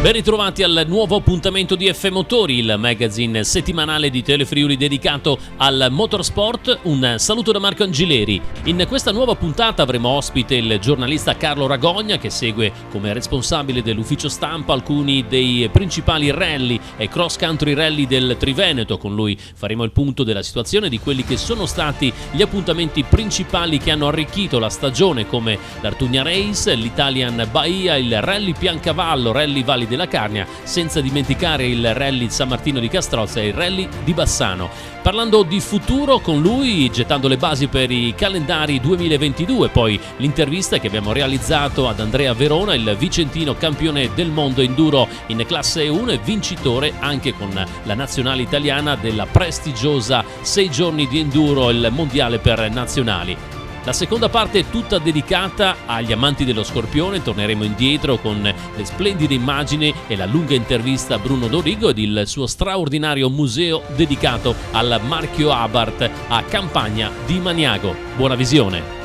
Ben ritrovati al nuovo appuntamento di F Motori, il magazine settimanale di Telefriuli dedicato al motorsport. Un saluto da Marco Angileri. In questa nuova puntata avremo ospite il giornalista Carlo Ragogna, che segue come responsabile dell'ufficio stampa alcuni dei principali rally e cross country rally del Triveneto. Con lui faremo il punto della situazione, di quelli che sono stati gli appuntamenti principali che hanno arricchito la stagione, come l'Artugna Race, l'Italian Bahia, il Rally Piancavallo, Rally Valli della Carnia, senza dimenticare il Rally San Martino di Castrozza e il Rally di Bassano. Parlando di futuro con lui, gettando le basi per i calendari 2022, poi l'intervista che abbiamo realizzato ad Andrea Verona, il vicentino campione del mondo enduro in classe 1 e vincitore anche con la nazionale italiana della prestigiosa 6 giorni di enduro, il mondiale per nazionali. La seconda parte è tutta dedicata agli amanti dello Scorpione. Torneremo indietro con le splendide immagini e la lunga intervista a Bruno Dorigo ed il suo straordinario museo dedicato al marchio Abarth a Campagna di Maniago. Buona visione!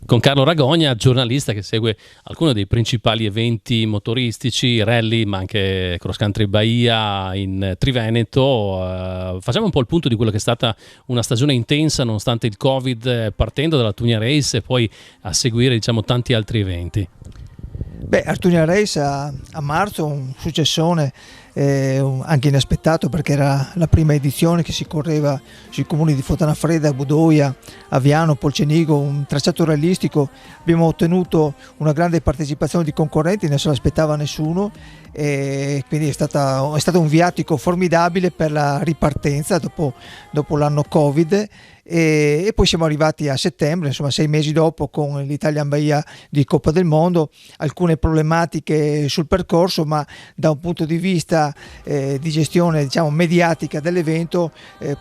Con Carlo Ragogna, giornalista che segue alcuni dei principali eventi motoristici, rally, ma anche cross country Bahia in Triveneto. Facciamo un po' il punto di quello che è stata una stagione intensa nonostante il Covid, partendo dalla Artugna Race e poi a seguire, tanti altri eventi. Artugna Race a marzo, un successone anche inaspettato, perché era la prima edizione che si correva sui comuni di Fontana Budoia, Aviano, Polcenigo, un tracciato realistico. Abbiamo ottenuto una grande partecipazione di concorrenti, non se l'aspettava nessuno, e quindi è stato un viatico formidabile per la ripartenza dopo l'anno Covid. E poi siamo arrivati a settembre, 6 mesi dopo, con l'Italian Bahia di Coppa del Mondo, alcune problematiche sul percorso, ma da un punto di vista di gestione mediatica dell'evento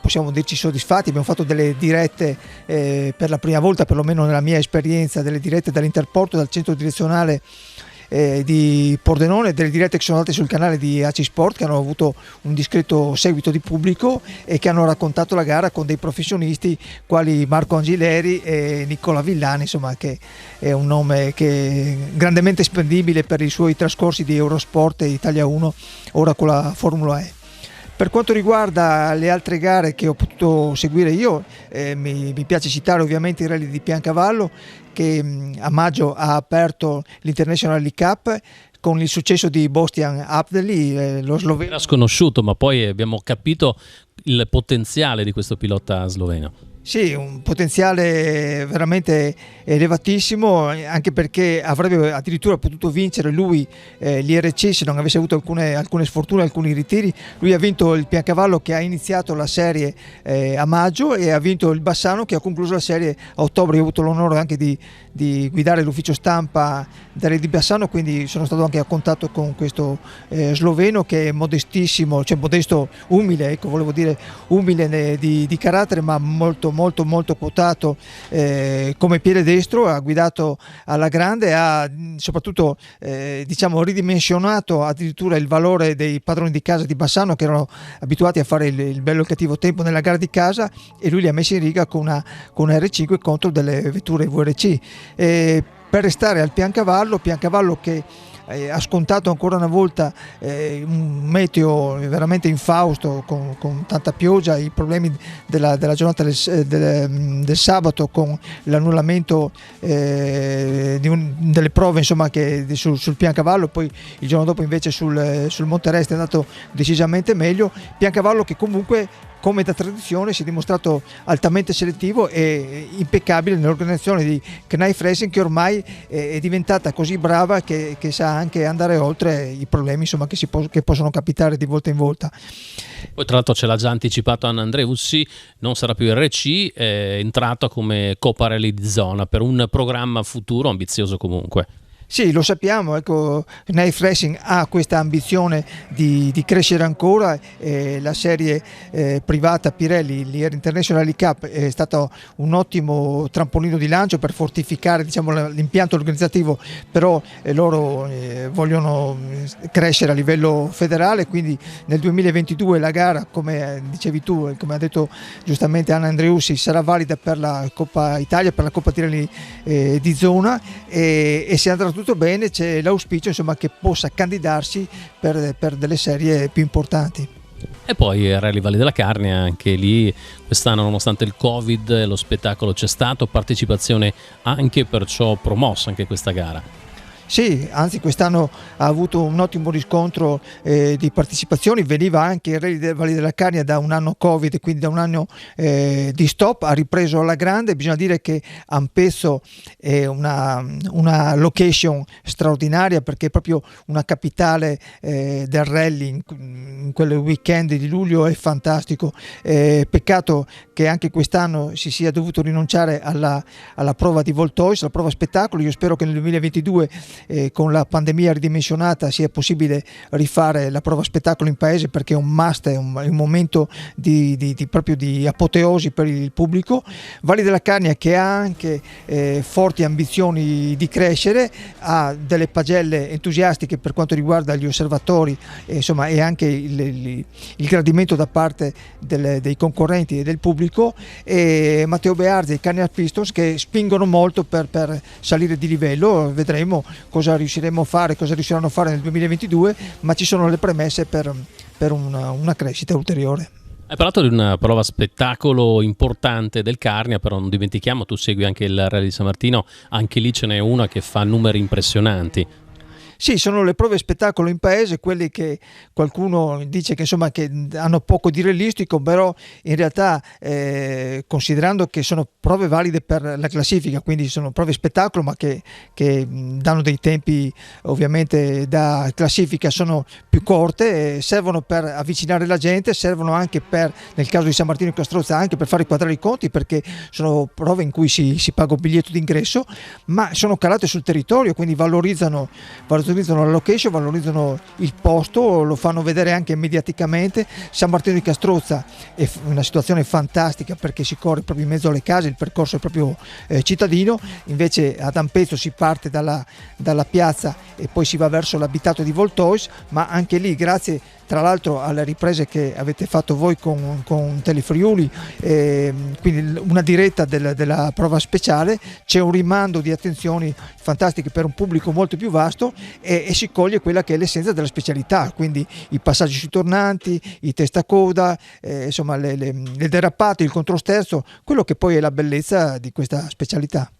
possiamo dirci soddisfatti. Abbiamo fatto delle dirette per la prima volta, perlomeno nella mia esperienza, delle dirette dall'interporto, dal centro direzionale di Pordenone, delle dirette che sono andate sul canale di AC Sport, che hanno avuto un discreto seguito di pubblico e che hanno raccontato la gara con dei professionisti quali Marco Angileri e Nicola Villani, che è un nome che è grandemente spendibile per i suoi trascorsi di Eurosport e Italia 1, ora con la Formula E. Per quanto riguarda le altre gare che ho potuto seguire io, mi piace citare ovviamente il Rally di Piancavallo, che a maggio ha aperto l'International Rally Cup con il successo di Bostian Abdeli, lo sloveno. Era sconosciuto, ma poi abbiamo capito il potenziale di questo pilota sloveno. Sì, un potenziale veramente elevatissimo, anche perché avrebbe addirittura potuto vincere lui l'IRC se non avesse avuto alcune sfortune, alcuni ritiri. Lui ha vinto il Piancavallo, che ha iniziato la serie a maggio, e ha vinto il Bassano, che ha concluso la serie a ottobre. Io ho avuto l'onore anche di guidare l'ufficio stampa di Bassano, quindi sono stato anche a contatto con questo sloveno, che è modestissimo, modesto, umile, volevo dire umile di carattere, ma molto quotato come piede destro. Ha guidato alla grande, ha soprattutto ridimensionato addirittura il valore dei padroni di casa di Bassano, che erano abituati a fare il bello e il cattivo tempo nella gara di casa, e lui li ha messi in riga con una R5 contro delle vetture VRC. Per restare al Piancavallo che ha scontato ancora una volta un meteo veramente infausto, con tanta pioggia, i problemi della giornata del sabato, con l'annullamento delle prove sul Piancavallo. Poi il giorno dopo invece sul Monte Reste è andato decisamente meglio. Piancavallo che comunque, come da tradizione, si è dimostrato altamente selettivo e impeccabile nell'organizzazione di Knife Racing, che ormai è diventata così brava che sa anche andare oltre i problemi che possono capitare di volta in volta. Poi tra l'altro ce l'ha già anticipato Anna Andreussi, non sarà più RC, è entrata come Coppa Rally di zona per un programma futuro ambizioso comunque. Sì, lo sappiamo, ecco, Knife Racing ha questa ambizione di crescere ancora, la serie privata Pirelli, l'Air International Rally Cup, è stato un ottimo trampolino di lancio per fortificare, diciamo, l'impianto organizzativo, però loro vogliono crescere a livello federale, quindi nel 2022 la gara, come dicevi tu e come ha detto giustamente Anna Andreussi, sarà valida per la Coppa Italia, per la Coppa Pirelli di zona, e se andrà tutto bene c'è l'auspicio, insomma, che possa candidarsi per delle serie più importanti. E poi il Rally Valli della Carnia, anche lì quest'anno, nonostante il Covid, lo spettacolo c'è stato, partecipazione anche, perciò promossa anche questa gara. Sì, anzi quest'anno ha avuto un ottimo riscontro di partecipazioni, veniva anche il Rally del Valli della Carnia da un anno Covid, quindi da un anno di stop, ha ripreso alla grande. Bisogna dire che Ampezzo è una location straordinaria, perché è proprio una capitale del rally, in quel weekend di luglio è fantastico. Peccato che anche quest'anno si sia dovuto rinunciare alla prova di Voltois, la prova spettacolo. Io spero che nel 2022 con la pandemia ridimensionata sia possibile rifare la prova spettacolo in paese, perché è un must, è un momento proprio di apoteosi per il pubblico. Valli della Carnia, che ha anche forti ambizioni di crescere, ha delle pagelle entusiastiche per quanto riguarda gli osservatori, insomma, e anche il gradimento da parte dei concorrenti e del pubblico, e Matteo Beardi e Carnival Pistons che spingono molto per salire di livello. Vedremo cosa riusciremo a fare, cosa riusciranno a fare nel 2022, ma ci sono le premesse per una crescita ulteriore. Hai parlato di una prova spettacolo importante del Carnia, però non dimentichiamo, tu segui anche il Rally di San Martino, anche lì ce n'è una che fa numeri impressionanti. Sì, sono le prove spettacolo in paese, quelli che qualcuno dice che, insomma, che hanno poco di realistico, però in realtà considerando che sono prove valide per la classifica, quindi sono prove spettacolo, ma che danno dei tempi ovviamente da classifica, sono più corte, servono per avvicinare la gente, servono anche per, nel caso di San Martino e Castrozza, anche per fare quadrare i conti, perché sono prove in cui si paga un biglietto d'ingresso, ma sono calate sul territorio, quindi valorizzano la location, valorizzano il posto, lo fanno vedere anche mediaticamente. San Martino di Castrozza è una situazione fantastica, perché si corre proprio in mezzo alle case, il percorso è proprio cittadino. Invece ad Ampezzo si parte dalla piazza e poi si va verso l'abitato di Voltois, ma anche lì, grazie tra l'altro alle riprese che avete fatto voi con Telefriuli, quindi una diretta della prova speciale, c'è un rimando di attenzioni fantastiche per un pubblico molto più vasto, e si coglie quella che è l'essenza della specialità, quindi i passaggi sui tornanti, i testacoda, insomma le derapate, il controsterzo, quello che poi è la bellezza di questa specialità.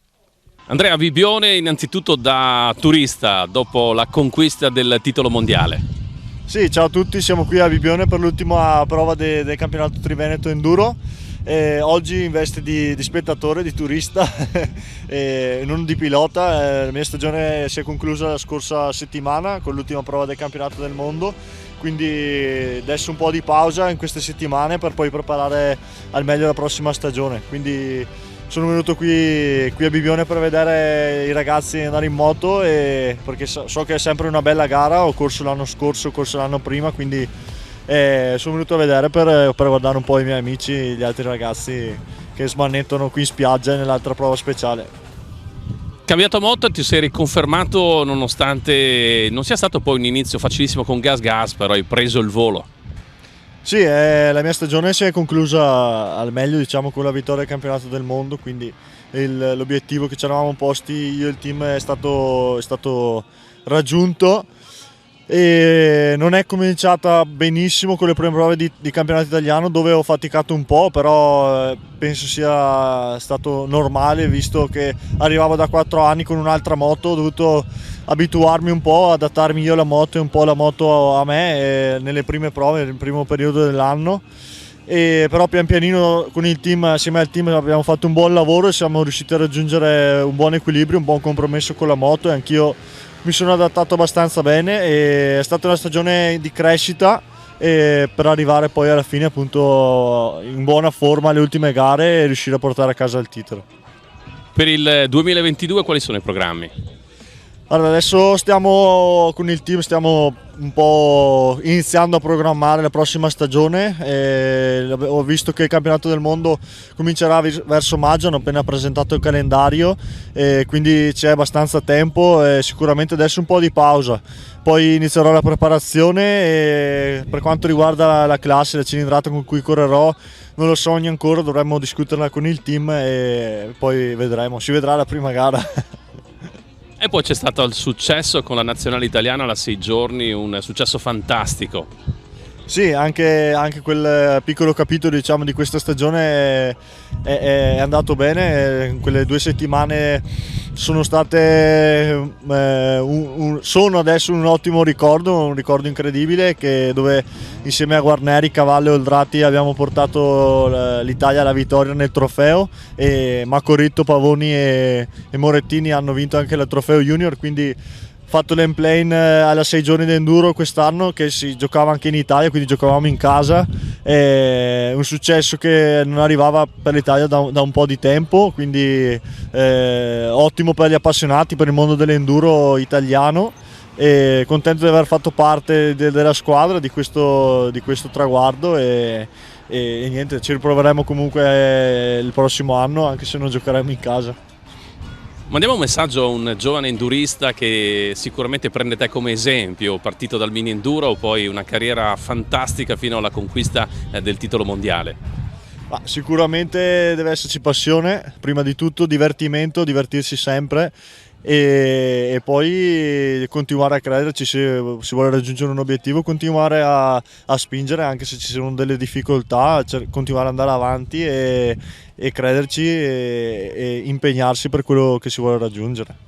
Andrea Bibione, innanzitutto da turista dopo la conquista del titolo mondiale. Sì, ciao a tutti, siamo qui a Bibione per l'ultima prova del campionato Triveneto Enduro. Oggi in veste di spettatore, di turista e non di pilota. La mia stagione si è conclusa la scorsa settimana con l'ultima prova del campionato del mondo, quindi adesso un po' di pausa in queste settimane per poi preparare al meglio la prossima stagione. Quindi sono venuto qui a Bibione per vedere i ragazzi andare in moto, perché so che è sempre una bella gara. Ho corso l'anno scorso, ho corso l'anno prima, quindi sono venuto a vedere per guardare un po' i miei amici, gli altri ragazzi che smanettano qui in spiaggia nell'altra prova speciale. Cambiato moto, ti sei riconfermato nonostante non sia stato poi un inizio facilissimo con Gas, però hai preso il volo. Sì, la mia stagione si è conclusa al meglio, diciamo, con la vittoria del campionato del mondo, quindi l'obiettivo che ci eravamo posti io e il team è stato raggiunto. E non è cominciata benissimo con le prime prove di campionato italiano, dove ho faticato un po', però penso sia stato normale, visto che arrivavo da 4 anni con un'altra moto. Ho dovuto abituarmi un po', adattarmi io alla moto e un po' la moto a me nelle prime prove, nel primo periodo dell'anno. Però pian pianino con il team, assieme al team, abbiamo fatto un buon lavoro e siamo riusciti a raggiungere un buon equilibrio, un buon compromesso con la moto, e anch'io mi sono adattato abbastanza bene. È stata una stagione di crescita per arrivare poi alla fine, appunto, in buona forma alle ultime gare e riuscire a portare a casa il titolo. Per il 2022 quali sono i programmi? Allora, adesso stiamo con il team, stiamo un po' iniziando a programmare la prossima stagione. Ho visto che il campionato del mondo comincerà verso maggio, hanno appena presentato il calendario, quindi c'è abbastanza tempo e sicuramente adesso un po' di pausa. Poi inizierò la preparazione e per quanto riguarda la classe, la cilindrata con cui correrò, non lo so ancora, dovremmo discuterla con il team e poi vedremo, si vedrà la prima gara. E poi c'è stato il successo con la nazionale italiana alla 6 giorni, un successo fantastico. Sì, anche quel piccolo capitolo, diciamo, di questa stagione è andato bene. Quelle 2 settimane sono state sono adesso un ottimo ricordo, un ricordo incredibile, dove insieme a Guarneri, Cavallo e Oldrati abbiamo portato l'Italia alla vittoria nel trofeo, e Macoritto, Pavoni e Morettini hanno vinto anche il trofeo junior, quindi fatto l'En-Plane alla 6 giorni di enduro quest'anno, che si giocava anche in Italia, quindi giocavamo in casa, un successo che non arrivava per l'Italia da un po' di tempo, quindi ottimo per gli appassionati, per il mondo dell'enduro italiano, e contento di aver fatto parte della squadra di questo traguardo, e niente, ci riproveremo comunque il prossimo anno, anche se non giocheremo in casa. Mandiamo un messaggio a un giovane endurista che sicuramente prende te come esempio, partito dal mini enduro, poi una carriera fantastica fino alla conquista del titolo mondiale. Sicuramente deve esserci passione, prima di tutto divertimento, divertirsi sempre, e poi continuare a crederci. Se si vuole raggiungere un obiettivo, continuare a spingere anche se ci sono delle difficoltà, continuare ad andare avanti e crederci e impegnarsi per quello che si vuole raggiungere.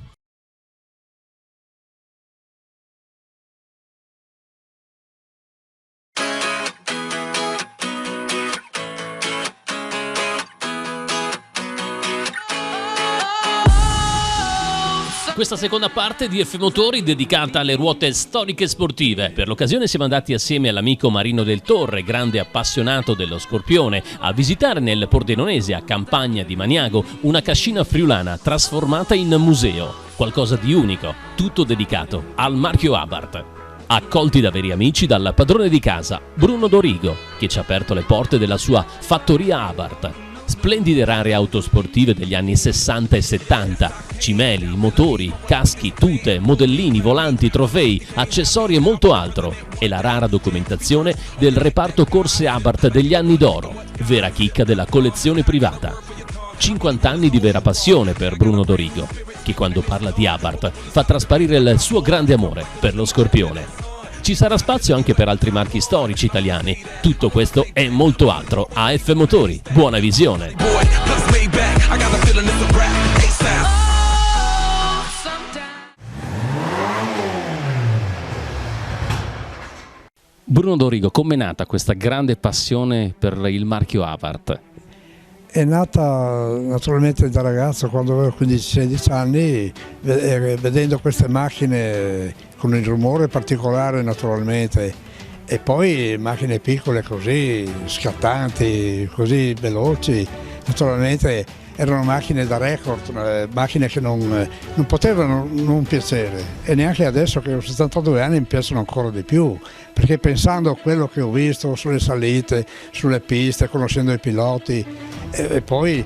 Questa seconda parte di F Motori dedicata alle ruote storiche sportive. Per l'occasione siamo andati assieme all'amico Marino del Torre, grande appassionato dello Scorpione, a visitare nel Pordenonese, a Campagna di Maniago, una cascina friulana trasformata in museo. Qualcosa di unico, tutto dedicato al marchio Abarth. Accolti da veri amici dal padrone di casa, Bruno Dorigo, che ci ha aperto le porte della sua fattoria Abarth. Splendide rare auto sportive degli anni 60 e 70, cimeli, motori, caschi, tute, modellini, volanti, trofei, accessori e molto altro. E la rara documentazione del reparto corse Abarth degli anni d'oro, vera chicca della collezione privata. 50 anni di vera passione per Bruno Dorigo, che quando parla di Abarth fa trasparire il suo grande amore per lo Scorpione. Ci sarà spazio anche per altri marchi storici italiani. Tutto questo e molto altro a F Motori. Buona visione! Bruno Dorigo, com'è nata questa grande passione per il marchio Abarth? È nata naturalmente da ragazzo, quando avevo 15-16 anni, vedendo queste macchine con il rumore particolare naturalmente, e poi macchine piccole così, scattanti, così veloci, naturalmente erano macchine da record, macchine che non potevano non piacere, e neanche adesso che ho 72 anni mi piacciono ancora di più, perché pensando a quello che ho visto sulle salite, sulle piste, conoscendo i piloti, e poi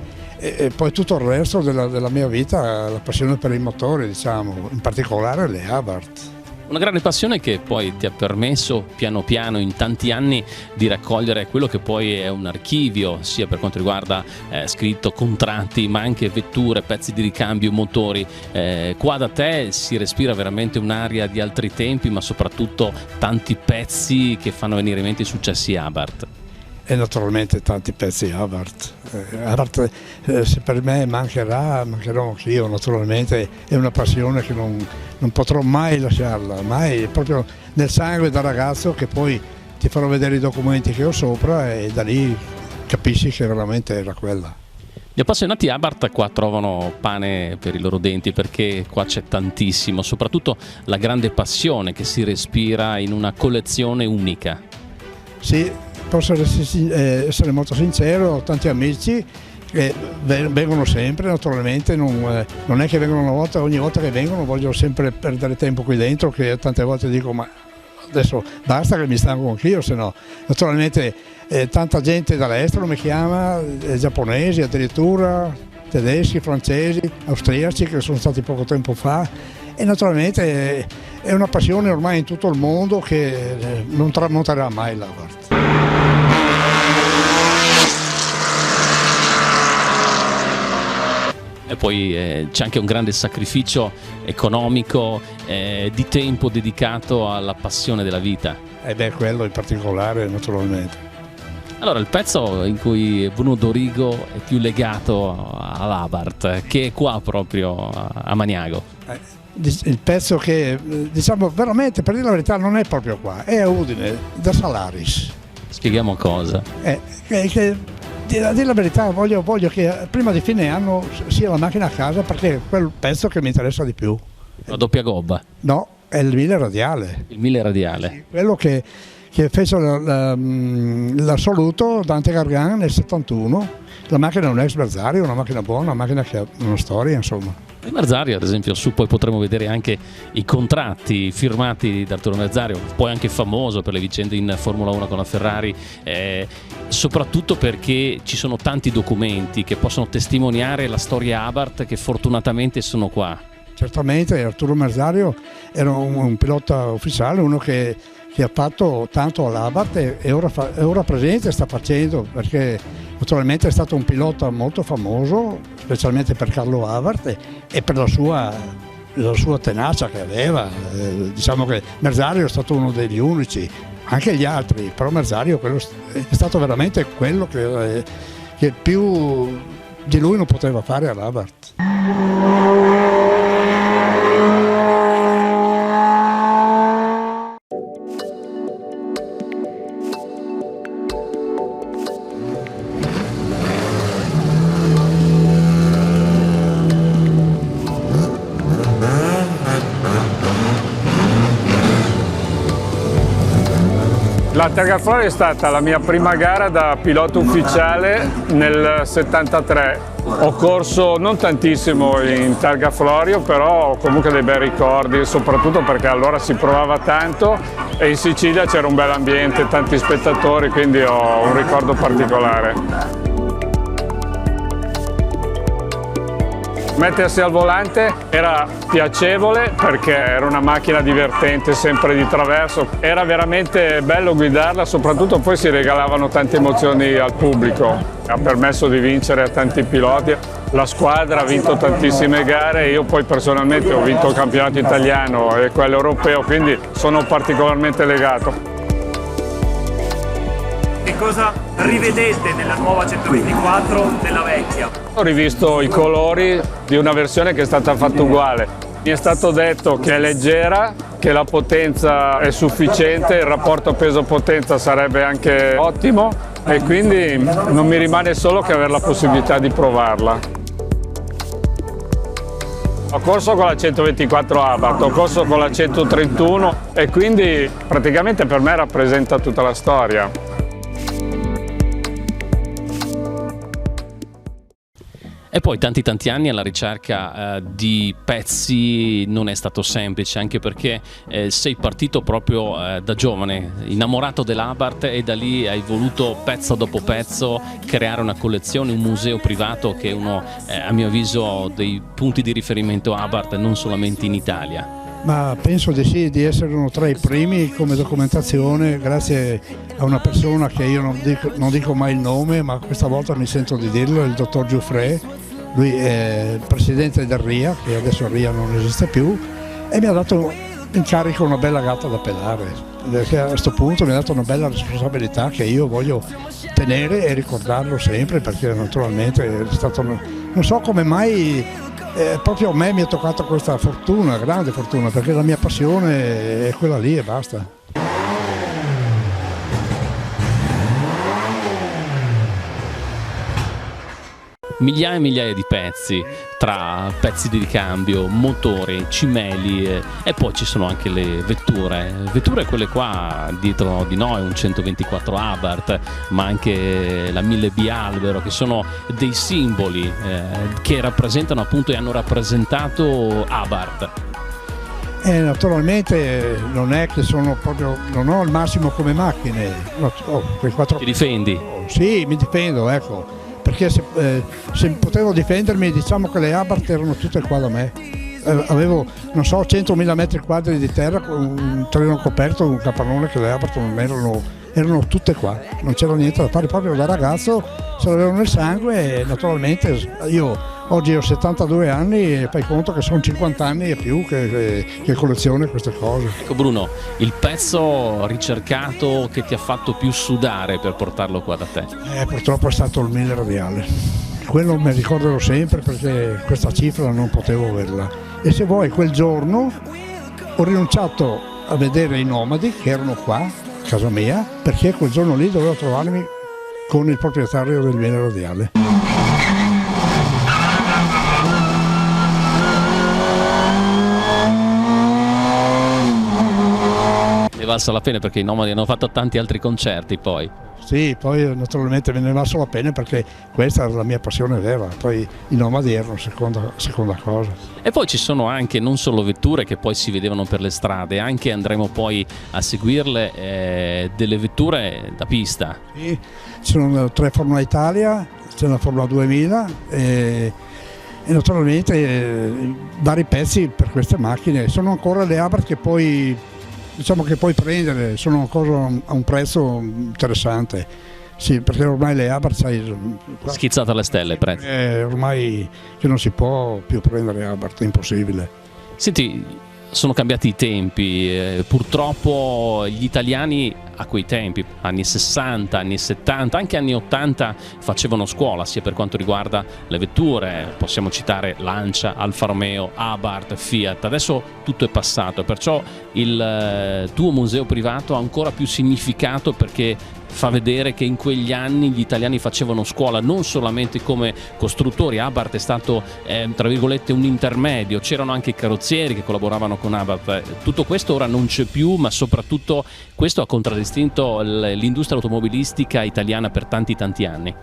tutto il resto della mia vita, la passione per i motori, diciamo, in particolare le Abarth. Una grande passione che poi ti ha permesso piano piano in tanti anni di raccogliere quello che poi è un archivio, sia per quanto riguarda scritto, contratti, ma anche vetture, pezzi di ricambio, motori. Qua da te si respira veramente un'aria di altri tempi, ma soprattutto tanti pezzi che fanno venire in mente i successi Abarth. E naturalmente tanti pezzi Abarth. Abarth, se per me mancherò anch'io, naturalmente è una passione che non potrò mai lasciarla, mai, proprio nel sangue da ragazzo, che poi ti farò vedere i documenti che ho sopra e da lì capisci che veramente era quella. Gli appassionati Abarth qua trovano pane per i loro denti, perché qua c'è tantissimo, soprattutto la grande passione che si respira in una collezione unica. Sì, posso essere molto sincero, ho tanti amici vengono sempre, naturalmente, non è che vengono una volta, ogni volta che vengono voglio sempre perdere tempo qui dentro, che tante volte dico ma adesso basta che mi stanco anch'io, se no. Naturalmente tanta gente dall'estero mi chiama, giapponesi addirittura, tedeschi, francesi, austriaci che sono stati poco tempo fa, e naturalmente è una passione ormai in tutto il mondo che non tramonterà mai l'Abarth. E poi c'è anche un grande sacrificio economico, di tempo dedicato alla passione della vita. Quello in particolare, naturalmente. Allora, il pezzo in cui Bruno Dorigo è più legato all'Abarth, che è qua proprio a Maniago. Il pezzo che, diciamo veramente, per dire la verità, non è proprio qua, è a Udine, da Salaris. Spieghiamo cosa. A dire la verità, voglio che prima di fine anno sia la macchina a casa, perché è quel pezzo che mi interessa di più. La doppia gobba? No, è il 1000 radiale. Il 1000 radiale. Sì, quello che fece l'assoluto Dante Gargan nel 71. La macchina è un ex Merzario, una macchina buona, una macchina che ha una storia, insomma. Il Merzario, ad esempio, poi potremo vedere anche i contratti firmati da Arturo Merzario, poi anche famoso per le vicende in Formula 1 con la Ferrari, soprattutto perché ci sono tanti documenti che possono testimoniare la storia Abarth, che fortunatamente sono qua. Certamente Arturo Merzario era un pilota ufficiale, uno che ha fatto tanto all'Abarth e ora presente sta facendo, perché naturalmente è stato un pilota molto famoso, specialmente per Carlo Abarth e per la sua tenacia che aveva. Diciamo che Merzario è stato uno degli unici, anche gli altri, però Merzario è stato veramente quello che più di lui non poteva fare all'Abarth. La Targa Florio è stata la mia prima gara da pilota ufficiale nel 73. Ho corso non tantissimo in Targa Florio, però ho comunque dei bei ricordi, soprattutto perché allora si provava tanto e in Sicilia c'era un bel ambiente, tanti spettatori, quindi ho un ricordo particolare. Mettersi al volante era piacevole perché era una macchina divertente, sempre di traverso, era veramente bello guidarla, soprattutto poi si regalavano tante emozioni al pubblico, ha permesso di vincere a tanti piloti, la squadra ha vinto tantissime gare, io poi personalmente ho vinto il campionato italiano e quello europeo, quindi sono particolarmente legato. Che cosa rivedete nella nuova 124 della vecchia? Ho rivisto i colori di una versione che è stata fatta uguale. Mi è stato detto che è leggera, che la potenza è sufficiente, il rapporto peso-potenza sarebbe anche ottimo e quindi non mi rimane solo che avere la possibilità di provarla. Ho corso con la 124 Abarth, ho corso con la 131 e quindi praticamente per me rappresenta tutta la storia. E poi tanti anni alla ricerca di pezzi non è stato semplice, anche perché sei partito proprio da giovane, innamorato dell'Abarth, e da lì hai voluto pezzo dopo pezzo creare una collezione, un museo privato che è uno, a mio avviso, dei punti di riferimento Abarth non solamente in Italia. Ma penso di sì, di essere uno tra i primi come documentazione, grazie a una persona che io non dico mai il nome, ma questa volta mi sento di dirlo, il dottor Giuffre. Lui è il presidente del RIA, che adesso il RIA non esiste più, e mi ha dato in carico una bella gatta da pelare, perché a questo punto mi ha dato una bella responsabilità che io voglio tenere e ricordarlo sempre, perché naturalmente è stato, non so come mai proprio a me mi è toccata questa fortuna, grande fortuna, perché la mia passione è quella lì e basta. migliaia e migliaia di pezzi, tra pezzi di ricambio, motori, cimeli e poi ci sono anche le vetture quelle qua dietro di noi, un 124 Abarth, ma anche la 1000B Albero, che sono dei simboli che rappresentano appunto e hanno rappresentato Abarth. Naturalmente non è che sono proprio, non ho il massimo come macchine. Ti difendi? Sì, mi difendo, ecco, perché se potevo difendermi, diciamo che le Abarth erano tutte qua da me. Avevo, non so, 100.000 metri quadri di terra con un terreno coperto, un capannone, che le Abarth erano tutte qua, non c'era niente da fare. Proprio da ragazzo ce l'avevo nel sangue, e naturalmente io oggi ho 72 anni e fai conto che sono 50 anni e più che colleziono queste cose. Ecco Bruno, il pezzo ricercato che ti ha fatto più sudare per portarlo qua da te? Purtroppo è stato il 1000 radiale. Quello mi ricorderò sempre, perché questa cifra non potevo averla. E se vuoi, quel giorno ho rinunciato a vedere i nomadi che erano qua a casa mia, perché quel giorno lì dovevo trovarmi con il proprietario del 1000 radiale. Ne valsa la pena, perché i nomadi hanno fatto tanti altri concerti poi. Sì, poi naturalmente me ne valsa la pena, perché questa era la mia passione vera, poi i nomadi erano seconda cosa. E poi ci sono anche non solo vetture che poi si vedevano per le strade, anche andremo poi a seguirle, delle vetture da pista. Sì, ci sono 3 Formula Italia, c'è una Formula 2000 e naturalmente vari pezzi per queste macchine. Sono ancora le Abarth che poi, diciamo, che puoi prendere, sono ancora a un prezzo interessante. Sì, perché ormai le Abarth, sai, Schizzata alle stelle il prezzo. Ormai che non si può più prendere Abarth, è impossibile. Senti, sono cambiati i tempi, purtroppo gli italiani a quei tempi, anni 60, anni 70, anche anni 80, facevano scuola sia per quanto riguarda le vetture. Possiamo citare Lancia, Alfa Romeo, Abarth, Fiat. Adesso tutto è passato, perciò il tuo museo privato ha ancora più significato, perché fa vedere che in quegli anni gli italiani facevano scuola non solamente come costruttori. Abarth è stato tra virgolette un intermedio, c'erano anche i carrozzieri che collaboravano con Abarth. Tutto questo ora non c'è più, ma soprattutto questo ha contraddistinto l'industria automobilistica italiana per tanti anni.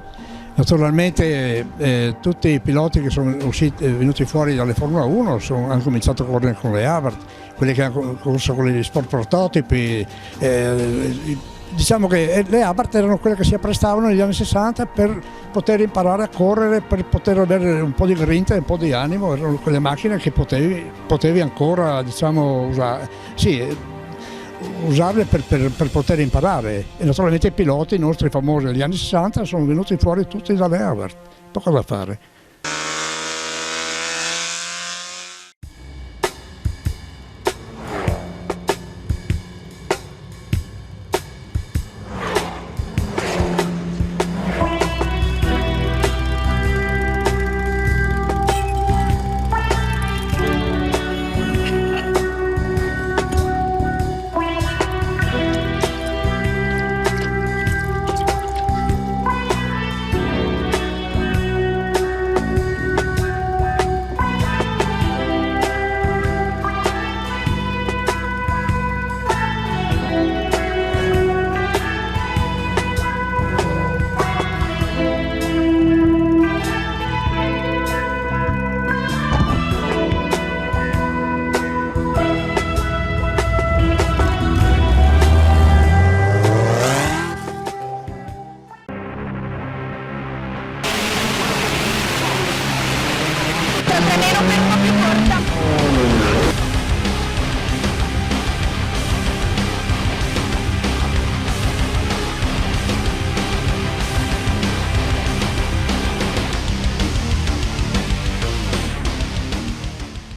Naturalmente tutti i piloti che sono venuti fuori dalle Formula 1 hanno cominciato a correre con le Abarth, quelli che hanno corso con gli sport prototipi. Diciamo che le Abarth erano quelle che si apprestavano negli anni 60 per poter imparare a correre, per poter avere un po' di grinta e un po' di animo. Erano quelle macchine che potevi ancora, diciamo, usarle per poter imparare. E naturalmente i piloti, i nostri famosi degli anni 60, sono venuti fuori tutti dalle Abarth. Poco da fare.